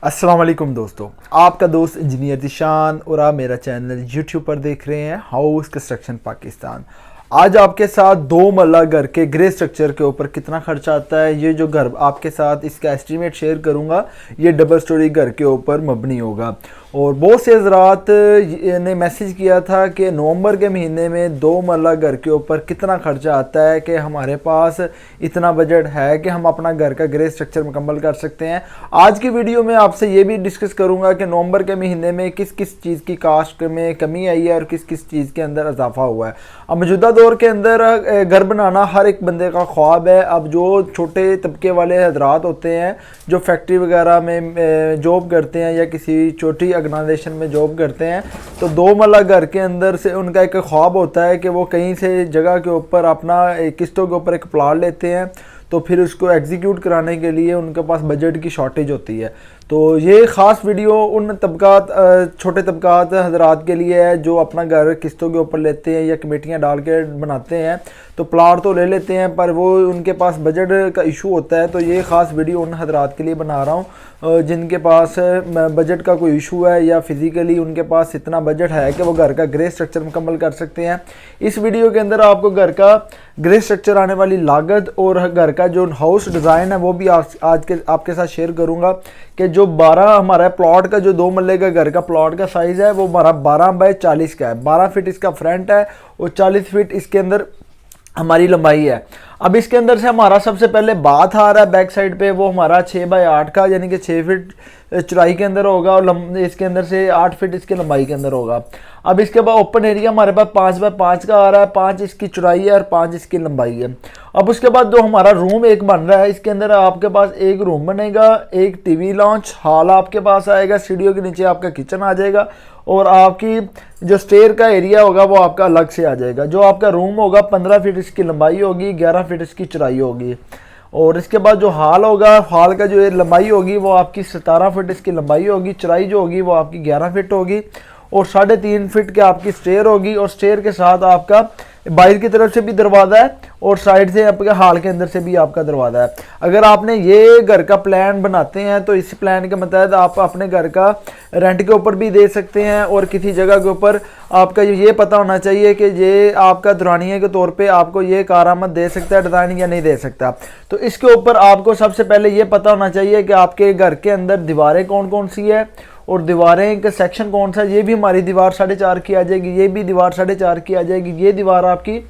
अस्सलाम वालेकुम दोस्तों, आपका दोस्त इंजीनियर दिशान और आप मेरा चैनल यूट्यूब पर देख रहे हैं हाउस कंस्ट्रक्शन पाकिस्तान। आज आपके साथ दो मरला घर के ग्रे स्ट्रक्चर के ऊपर कितना खर्चा आता है, ये जो घर आपके साथ इसका एस्टीमेट शेयर करूंगा, ये डबल स्टोरी घर के ऊपर मबनी होगा। और बहुत से हज़रात ने मैसेज किया था कि नवंबर के महीने में दो मरला घर के ऊपर कितना खर्चा आता है कि हमारे पास इतना बजट है कि हम अपना घर का ग्रे स्ट्रक्चर मुकम्मल कर सकते हैं। आज की वीडियो में आपसे ये भी डिस्कस करूंगा कि नवंबर के महीने में किस किस चीज़ की कास्ट में कमी आई है और किस किस चीज़ के अंदर इजाफा हुआ है। अब मौजूदा दौर के अंदर घर बनाना हर एक बंदे का ख्वाब है। अब जो छोटे तबके वाले हजरात होते हैं जो फैक्ट्री वगैरह में जॉब करते हैं या किसी छोटी ऑर्गेनाइजेशन में जॉब करते हैं, तो दो मरला घर के अंदर से उनका एक ख्वाब होता है कि वो कहीं से जगह के ऊपर अपना किस्तों के ऊपर एक प्लाट लेते हैं, तो फिर उसको एग्जीक्यूट कराने के लिए उनके पास बजट की शॉर्टेज होती है। तो ये ख़ास वीडियो उन तबकात छोटे तबकात हजरात के लिए है जो अपना घर किस्तों के ऊपर लेते हैं या कमेटियाँ डाल के बनाते हैं, तो प्लाट तो ले लेते हैं पर वो उनके पास बजट का इशू होता है। तो ये ख़ास वीडियो उन हजरात के लिए बना रहा हूँ जिनके पास बजट का कोई इशू है या फिज़िकली उनके पास इतना बजट है कि वो घर का ग्रे स्ट्रक्चर मुकम्मल कर सकते हैं। इस वीडियो के अंदर आपको घर का ग्रे स्ट्रक्चर आने वाली लागत और घर का जो हाउस डिज़ाइन है वो भी आज के आपके साथ शेयर करूँगा कि जो 12 हमारा प्लॉट का जो दो मरले का घर का प्लॉट का साइज़ है वो हमारा 12 बाय 40 का है। 12 फीट इसका फ्रंट है और 40 फीट इसके अंदर हमारी लंबाई है। अब इसके अंदर से हमारा सबसे पहले बाथ आ रहा है बैक साइड पे, वो हमारा 6 बाय 8 का यानी कि 6 फीट चौड़ाई के अंदर होगा और इसके अंदर से 8 फीट इसके लंबाई के अंदर होगा। अब इसके बाद ओपन एरिया हमारे पास 5 बाय 5 का आ रहा है, 5 इसकी चौड़ाई है और 5 इसकी लंबाई है। अब उसके बाद जो हमारा रूम एक बन रहा है, इसके अंदर आपके पास एक रूम बनेगा, एक टीवी लॉन्च हॉल आपके पास आएगा, सीढ़ियों के नीचे आपका किचन आ जाएगा और आपकी जो स्टेयर का एरिया होगा वो आपका अलग से आ जाएगा। जो आपका रूम होगा 15 फीट इसकी लंबाई होगी, 11 फीट इसकी चौड़ाई होगी। और इसके बाद जो हॉल होगा, हॉल का जो लंबाई होगी वो आपकी 17 फीट इसकी लंबाई होगी, चौड़ाई जो होगी वो आपकी 11 फीट होगी और 3.5 फीट की आपकी स्टेयर होगी। और स्टेयर के साथ आपका बाहर की तरफ से भी दरवाज़ा है और साइड से आपके हॉल के अंदर से भी आपका दरवाज़ा है। अगर आपने ये घर का प्लान बनाते हैं तो इस प्लान के मुताबिक आप अपने घर का रेंट के ऊपर भी दे सकते हैं और किसी जगह के ऊपर आपका ये पता होना चाहिए कि ये आपका दुरानिया के तौर पे आपको ये कारामद दे सकता है डिज़ाइन या नहीं दे सकता। तो इसके ऊपर आपको सबसे पहले ये पता होना चाहिए कि आपके घर के अंदर दीवारें कौन कौन सी है और दीवारें का सेक्शन कौन सा है। ये भी हमारी दीवार 4.5 की आ जाएगी, ये भी दीवार 4.5 की आ जाएगी, ये दीवार आपकी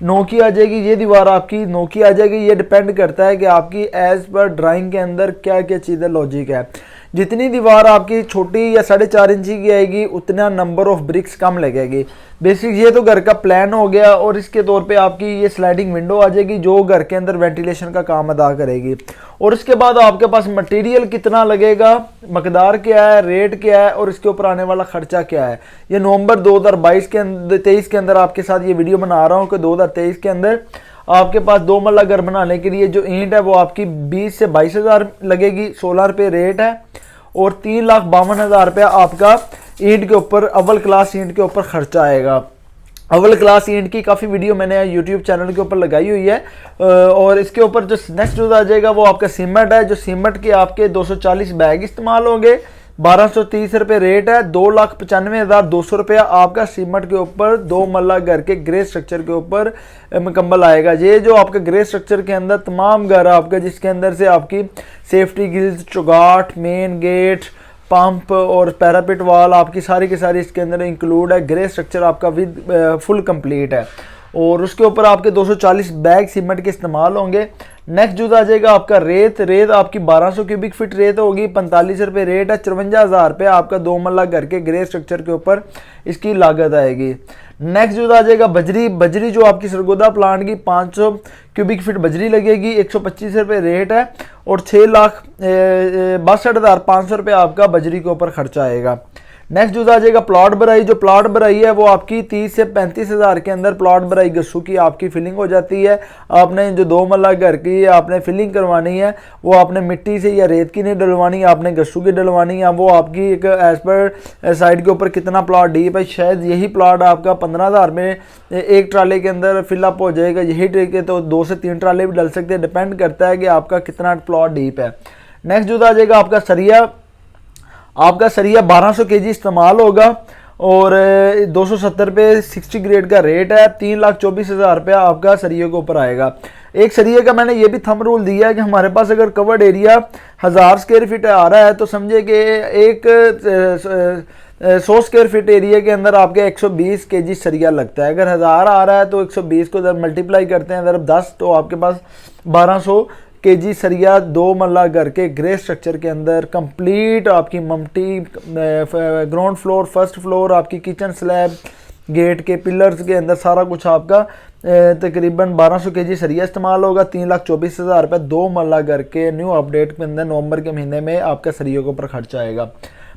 9 की आ जाएगी, ये दीवार आपकी 9 की आ जाएगी। ये डिपेंड करता है कि आपकी एज पर ड्राइंग के अंदर क्या क्या चीज़ें लॉजिक है। जितनी दीवार आपकी छोटी या 4.5 इंची की आएगी उतना नंबर ऑफ ब्रिक्स कम लगेगी। बेसिक ये तो घर का प्लान हो गया और इसके तौर पे आपकी ये स्लाइडिंग विंडो आ जाएगी जो घर के अंदर वेंटिलेशन का काम अदा करेगी। और इसके बाद आपके पास मटेरियल कितना लगेगा, मकदार क्या है, रेट क्या है और इसके ऊपर आने वाला खर्चा क्या है। ये नवंबर 2022 के अंदर 23 के अंदर आपके साथ ये वीडियो बना रहा हूँ कि 2023 के अंदर आपके पास दो मरला घर बनाने के लिए जो ईंट है वो आपकी 20 से 22 हज़ार लगेगी। 16 रुपये रेट है और 3,52,000 रुपया आपका ईंट के ऊपर अव्वल क्लास ईंट के ऊपर खर्चा आएगा। अव्वल क्लास ईंट की काफ़ी वीडियो मैंने यूट्यूब चैनल के ऊपर लगाई हुई है। और इसके ऊपर जो नेक्स्ट यूज़ आ जाएगा वो आपका सीमेंट है। जो सीमेंट के आपके 240 बैग इस्तेमाल होंगे, 1230 रुपये रेट है, 2,95,200 रुपया आपका सीमेंट के ऊपर दो मरला घर के ग्रे स्ट्रक्चर के ऊपर मुकम्मल आएगा। ये जो आपका ग्रे स्ट्रक्चर के अंदर तमाम घर आपका जिसके अंदर से आपकी सेफ्टी गिल्स, चौगाट, मेन गेट, पंप और पैरापिट वाल आपकी सारी की सारी इसके अंदर इंक्लूड है। ग्रे स्ट्रक्चर आपका विद फुल कंप्लीट है और उसके ऊपर आपके 240 बैग सीमेंट के इस्तेमाल होंगे। नेक्स्ट यूज़ आ जाएगा आपका रेत। रेत आपकी 1200 क्यूबिक फीट रेत होगी, 45 रुपये रेट है, 54,000 रुपये आपका दो मरला घर के ग्रे स्ट्रक्चर के ऊपर इसकी लागत आएगी। नेक्स्ट यूज़ आ जाएगा बजरी। बजरी जो आपकी सरगोदा प्लांट की 500 क्यूबिक फीट बजरी लगेगी, 125 रुपये रेट है और 6,62,500 रुपये आपका बजरी के ऊपर खर्चा आएगा। नेक्स्ट यूज़ आ जाएगा प्लॉट भराई। जो प्लॉट भराई है वो आपकी 30 से 35 हज़ार के अंदर प्लॉट भराई गस्सू की आपकी फिलिंग हो जाती है। आपने जो दो मरला घर की आपने फिलिंग करवानी है वो आपने मिट्टी से या रेत की नहीं डलवानी, आपने गस्सू की डलवानी है। वो आपकी एक एज पर साइड के ऊपर कितना प्लॉट डीप है, शायद यही प्लॉट आपका 15,000 में एक ट्राले के अंदर फिलअप हो जाएगा। यही ट्रिक है तो 2 से 3 ट्राले भी डल सकते हैं, डिपेंड करता है कि आपका कितना प्लॉट डीप है। नेक्स्ट यूज़ आ जाएगा आपका सरिया। आपका सरिया 1200 केजी इस्तेमाल होगा और 270 पे 60 ग्रेड का रेट है। 3,24,000 रुपया आपका सरिये के ऊपर आएगा। एक सरिये का मैंने ये भी थंब रूल दिया है कि हमारे पास अगर कवर्ड एरिया 1000 स्क्वायर फीट आ रहा है तो समझे कि एक 100 स्क्वायर फीट एरिया के अंदर आपके 120 केजी सरिया लगता है। अगर 1000 आ रहा है तो 120 को जब मल्टीप्लाई करते हैं जब 10 तो आपके पास 1200 केजी सरिया 2 मल्ला घर के ग्रे स्ट्रक्चर के अंदर कंप्लीट आपकी ममटी, ग्राउंड फ्लोर, फर्स्ट फ्लोर, आपकी किचन स्लैब, गेट के पिलर्स के अंदर सारा कुछ आपका तकरीबन 1200 केजी सरिया इस्तेमाल होगा। 3,24,000 रुपये 2 मल्ला घर के न्यू अपडेट के अंदर नवंबर के महीने में आपका सरियों के ऊपर खर्चा आएगा।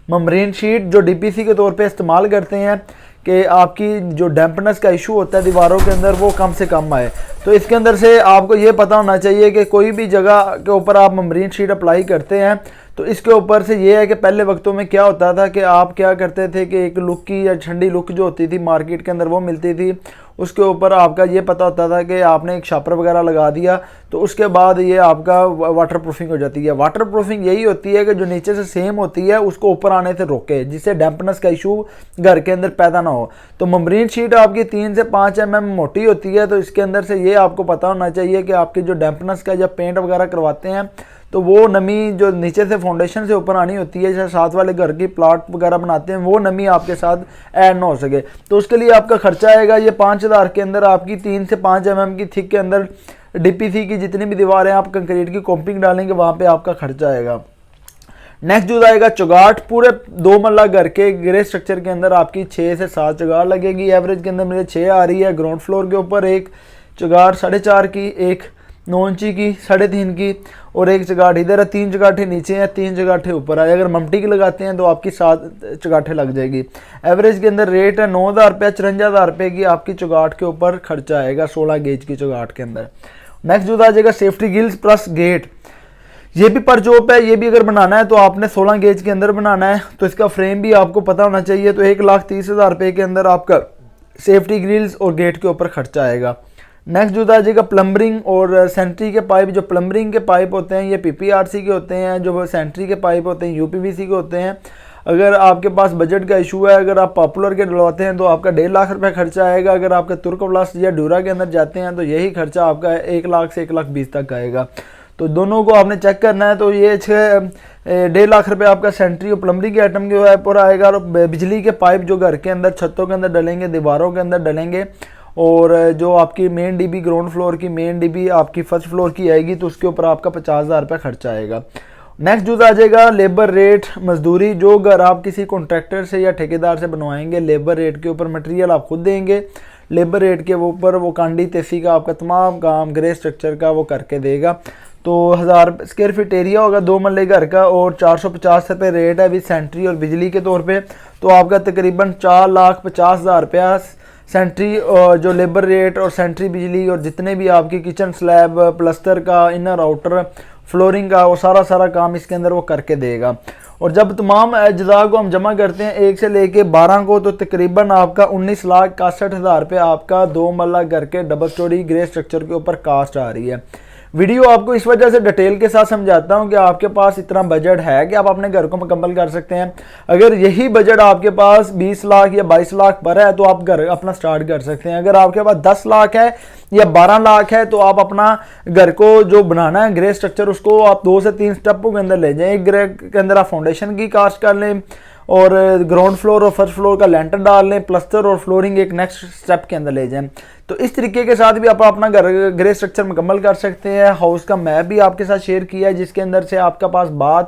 ममरीन शीट जो डीपीसी के तौर पे इस्तेमाल करते हैं कि आपकी जो डैम्पनेस का इशू होता है दीवारों के अंदर वो कम से कम आए, तो इसके अंदर से आपको ये पता होना चाहिए कि कोई भी जगह के ऊपर आप ममरीन शीट अप्लाई करते हैं तो इसके ऊपर से ये है कि पहले वक्तों में क्या होता था कि आप क्या करते थे कि एक लुक की या ठंडी लुक जो होती थी मार्केट के अंदर वो मिलती थी, उसके ऊपर आपका ये पता होता था कि आपने एक शापर वगैरह लगा दिया तो उसके बाद ये आपका वाटर प्रूफिंग हो जाती है। वाटर प्रूफिंग यही होती है कि जो नीचे से सेम होती है उसको ऊपर आने से रोके, जिससे डैम्पनेस का इशू घर के अंदर पैदा ना हो। तो ममरीन शीट आपकी 3 से 5 mm मोटी होती है, तो इसके अंदर से ये आपको पता होना चाहिए कि आपकी जो डैम्पनेस का जब पेंट वगैरह करवाते हैं तो वो नमी जो नीचे से फाउंडेशन से ऊपर आनी होती है, जैसे साथ वाले घर की प्लाट वगैरह बनाते हैं, वो नमी आपके साथ ऐड ना हो सके। तो उसके लिए आपका खर्चा आएगा ये 5000 के अंदर आपकी 3 से 5 mm की थिक के अंदर डीपीसी की जितनी भी दीवारें आप कंक्रीट की कॉम्पिंग डालेंगे वहाँ पे आपका खर्चा आएगा। नेक्स्ट जो आएगा चौगाट, पूरे 2 मल्ला घर के ग्रे स्ट्रक्चर के अंदर आपकी 6 से 7 चौगाट लगेगी। एवरेज के अंदर मेरे 6 आ रही है। ग्राउंड फ्लोर के ऊपर एक चौगाट 4.5 की, एक 9 इंची की 3.5 की और एक चगाठ इधर है। 3 चगाठे नीचे हैं, 3 चगाठे ऊपर है। अगर ममटी की लगाते हैं तो आपकी 7 चगाठे लग जाएगी। एवरेज के अंदर रेट है 9,000 रुपये, 54,000 रुपये की आपकी चौगाट के ऊपर खर्चा आएगा 16 गेज की चौगाट के अंदर। नेक्स्ट जो आ जाएगा सेफ्टी गिल्स प्लस गेट, ये भी पर जॉब है। ये भी अगर बनाना है तो आपने 16 गेज के अंदर बनाना है, तो इसका फ्रेम भी आपको पता होना चाहिए। तो 1,30,000 रुपये के अंदर आपका सेफ्टी ग्रिल्स और गेट के ऊपर खर्चा आएगा। नेक्स्ट जो आ जाएगा प्लम्बरिंग और सेंट्री के पाइप। जो प्लम्बरिंग के पाइप होते हैं ये पीपीआरसी के होते हैं, जो सेंट्री के पाइप होते हैं यूपीवीसी के होते हैं। अगर आपके पास बजट का इशू है, अगर आप पॉपुलर के डलवाते हैं तो आपका 1.5 लाख रुपये खर्चा आएगा। अगर आपका तुर्कप्लास्ट या ड्यूरा के अंदर जाते हैं तो यही खर्चा आपका 1 लाख से 1,20,000 तक आएगा। तो दोनों को आपने चेक करना है। तो ये 1.5 लाख रुपये आपका सेंट्री और प्लम्बरिंग के आइटम के ऊपर आएगा। और बिजली के पाइप जो घर के अंदर छतों के अंदर डलेंगे, दीवारों के अंदर डलेंगे, और जो आपकी मेन डीबी ग्राउंड फ्लोर की मेन डीबी आपकी फर्स्ट फ्लोर की आएगी तो उसके ऊपर आपका 50,000 रुपये खर्चा आएगा। नेक्स्ट जो आ जाएगा लेबर रेट, मजदूरी। जो घर आप किसी कॉन्ट्रैक्टर से या ठेकेदार से बनवाएंगे, लेबर रेट के ऊपर मटेरियल आप खुद देंगे, लेबर रेट के ऊपर वो कांडी तेसी का आपका तमाम काम ग्रे स्ट्रक्चर का वो करके देगा। तो 1000 स्क्वायर फीट एरिया होगा 2 मल्ले घर का और 450 रुपये रेट है विद सेंट्री और बिजली के तौर पे। तो आपका तकरीबन 4,50,000 रुपया सेंट्री जो लेबर रेट और सेंट्री बिजली और जितने भी आपकी किचन स्लैब, प्लस्तर का, इनर आउटर, फ्लोरिंग का, वो सारा काम इसके अंदर वो करके देगा। और जब तमाम अज्जा को हम जमा करते हैं 1 से लेके 12 को, तो तकरीबन आपका 19,61,000 रुपये आपका 2 मल्ला घर के डबल स्टोरी ग्रे स्ट्रक्चर के ऊपर कास्ट आ रही है। वीडियो आपको इस वजह से डिटेल के साथ समझाता हूं कि आपके पास इतना बजट है कि आप अपने घर को मुकम्मल कर सकते हैं। अगर यही बजट आपके पास 20 लाख या 22 लाख पर है तो आप घर अपना स्टार्ट कर सकते हैं। अगर आपके पास 10 लाख है या 12 लाख है तो आप अपना घर को जो बनाना है ग्रे स्ट्रक्चर, उसको आप 2 से 3 स्टेपों के अंदर ले जाएं। एक ग्रे के अंदर आप फाउंडेशन की कास्ट कर लें और ग्राउंड फ्लोर और फर्स्ट फ्लोर का लेंटर डाल लें, प्लस्तर और फ्लोरिंग एक नेक्स्ट स्टेप के अंदर ले जाएं। तो इस तरीके के साथ भी आप अपना घर ग्रे स्ट्रक्चर मुकम्मल कर सकते हैं। हाउस का मैप भी आपके साथ शेयर किया है जिसके अंदर से आपका पास बाथ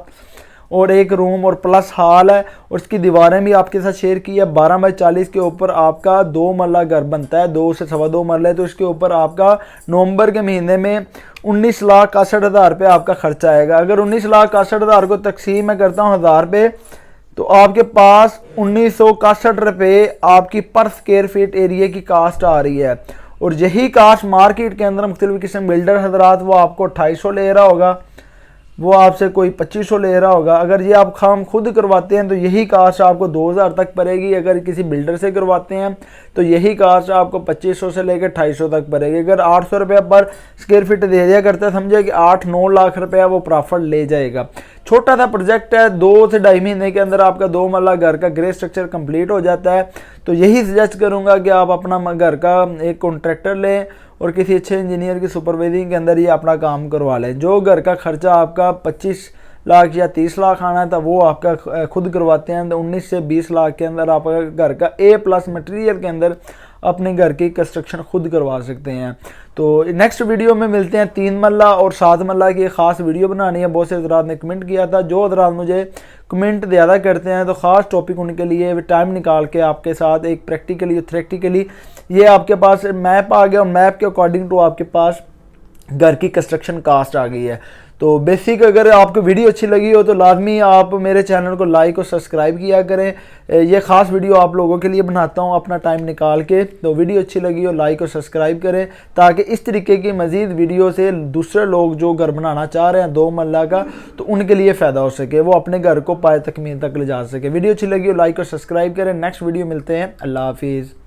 और एक रूम और प्लस हॉल है, और उसकी दीवारें भी आपके साथ शेयर की है। 12 बाई 40 के ऊपर आपका 2 मरला घर बनता है, 2 से 2.25 मरले। तो इसके ऊपर आपका नवंबर के महीने में 19,61,000 रुपये आपका खर्चा आएगा। अगर 19,61,000 को तकसीम मैं करता हूँ 1000 पे, तो आपके पास 1961 रुपये आपकी पर स्क्वायर फीट एरिया की कास्ट आ रही है। और यही कास्ट मार्केट के अंदर मुख्तलिफ किस्म बिल्डर हजरात वो आपको 250 ले रहा होगा, वो आपसे कोई 2500 ले रहा होगा। अगर ये आप काम खुद करवाते हैं तो यही कास्ट आपको 2000 तक पड़ेगी। अगर किसी बिल्डर से करवाते हैं तो यही कास्ट आपको 2500 से लेकर 250 तक पड़ेगी। अगर 800 रुपये पर स्क्वायर फीट दे दिया करता है, समझे कि 8-9 लाख रुपया वो प्रॉफिट ले जाएगा। छोटा सा प्रोजेक्ट है, 2 से 2.5 महीने के अंदर आपका 2 मरला घर का ग्रे स्ट्रक्चर कंप्लीट हो जाता है। तो यही सजेस्ट करूंगा कि आप अपना घर का एक कॉन्ट्रैक्टर लें और किसी अच्छे इंजीनियर की सुपरवाइजिंग के अंदर ये अपना काम करवा लें। जो घर का खर्चा आपका 25 लाख या 30 लाख आना था वो आपका खुद करवाते हैं, तो 19 से 20 लाख के अंदर आप घर का A+ मटेरियल के अंदर अपने घर की कंस्ट्रक्शन खुद करवा सकते हैं। तो नेक्स्ट वीडियो में मिलते हैं। 3 मरला और 7 मरला की खास वीडियो बनानी है। बहुत से हजरात ने कमेंट किया था, जो हजरात मुझे कमेंट ज़्यादा करते हैं तो ख़ास टॉपिक उनके लिए टाइम निकाल के आपके साथ एक प्रैक्टिकली थ्योरेटिकली ये आपके पास मैप आ गया और मैप के अकॉर्डिंग टू आपके पास घर की कंस्ट्रक्शन कास्ट आ गई है। तो बेसिक अगर आपको वीडियो अच्छी लगी हो तो लाजमी आप मेरे चैनल को लाइक और सब्सक्राइब किया करें। ये ख़ास वीडियो आप लोगों के लिए बनाता हूँ अपना टाइम निकाल के। तो वीडियो अच्छी लगी हो लाइक और सब्सक्राइब करें ताकि इस तरीके की मज़ीद वीडियो से दूसरे लोग जो घर बनाना चाह रहे हैं 2 मरला का, तो उनके लिए फ़ायदा हो सके, वो अपने घर को पाए तकमील तक ले जा सके। वीडियो अच्छी लगी हो लाइक और सब्सक्राइब करें। नेक्स्ट वीडियो मिलते हैं। अल्लाह हाफिज़।